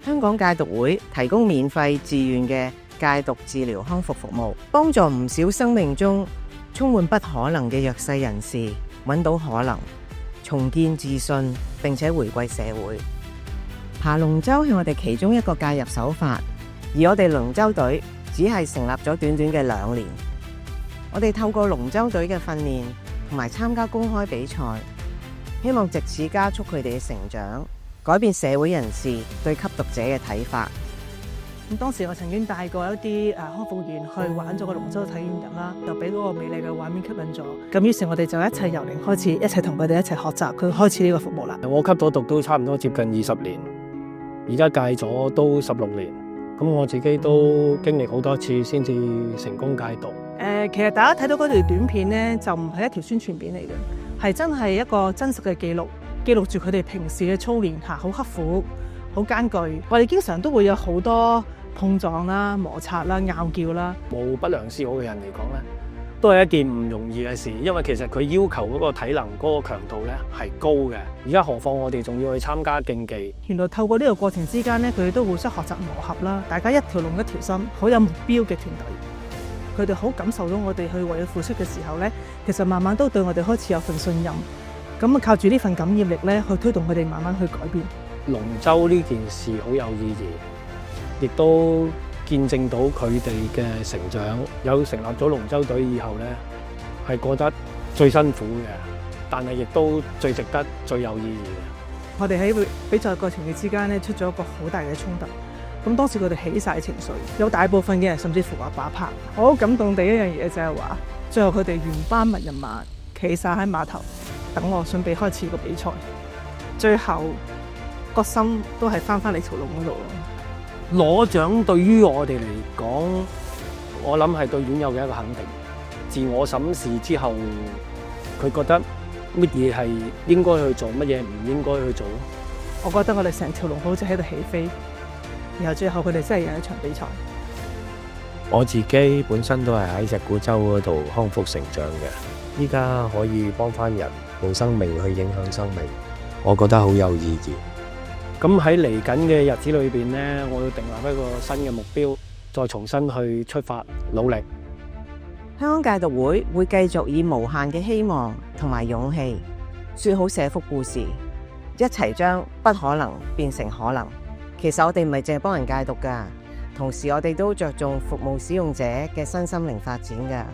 香港戒毒會提供免費自願嘅戒毒治療康復服務，幫助唔少生命中充滿不可能嘅弱勢人士揾到可能，重建自信，並且回歸社會。爬龍舟係我哋其中一個介入手法，而我哋龍舟隊只係成立咗短短嘅2年。我哋透過龍舟隊嘅訓練同埋參加公開比賽，希望藉此加速佢哋嘅成長，改變社會人士對吸毒者嘅睇法。咁當時我曾經帶過一啲康復員去玩咗個龍舟體驗日啦，就俾嗰個美麗嘅畫面吸引咗。咁於是我哋就一齊由零開始，一齊同佢哋一齊學習，佢開始呢個服務啦。我吸咗毒都差唔多接近20年，而家戒咗都16年。咁我自己都經歷好多次先至成功戒毒。其實大家睇到嗰條短片呢，就唔係一條宣傳片嚟嘅，係真係一個真實嘅記錄，記錄住佢哋平時嘅操練嚇，好刻苦，好艱巨。我哋經常都會有好多碰撞啦、摩擦啦、拗撬啦。冇不良嗜好嘅人嚟講咧，都係一件唔容易嘅事，因為其實佢要求嗰個體能、嗰個強度咧係高嘅。而家何況我哋仲要去參加競技。原來透過呢個過程之間咧，佢哋都互相學習磨合啦，大家一條龍一條心，好有目標嘅團隊。佢哋好感受到我哋去為佢付出嘅時候咧，其實慢慢都對我哋開始有份信任。咁啊，靠住呢份感染力咧，去推動佢哋慢慢去改變。龍舟呢件事好有意義，亦都見證到佢哋嘅成長。有成立咗龍舟隊以後咧，係過得最辛苦嘅，但係亦都最值得、最有意義嘅。我哋喺比賽過程嘅之間咧，出咗一個好大嘅衝突。咁當時佢哋起晒情緒，有大部分嘅人甚至乎話把拍。我好感動第一樣嘢就係話，最後佢哋原班人馬企晒喺碼頭等我，準備開始個比賽。最後個心都係翻嚟條龍嗰度咯。攞獎對於我哋嚟講，我諗係對院友嘅一個肯定。自我審視之後，佢覺得乜嘢係應該去做，乜嘢唔應該去做。我覺得我哋成條龍好似喺度起飛。然後最後佢哋真係有一場比賽。我自己本身都係喺石鼓洲嗰度康復成長嘅，依家可以幫翻人，用生命去影響生命，我覺得好有意義。咁喺嚟緊嘅日子裏邊呢，我要訂立一個新嘅目標，再重新去出發努力。香港戒毒會會繼續以無限嘅希望同埋勇氣，說好社福故事，一齊將不可能變成可能。其實我哋唔係淨係幫人戒毒㗎，同時我哋都着重服務使用者嘅身心靈發展㗎。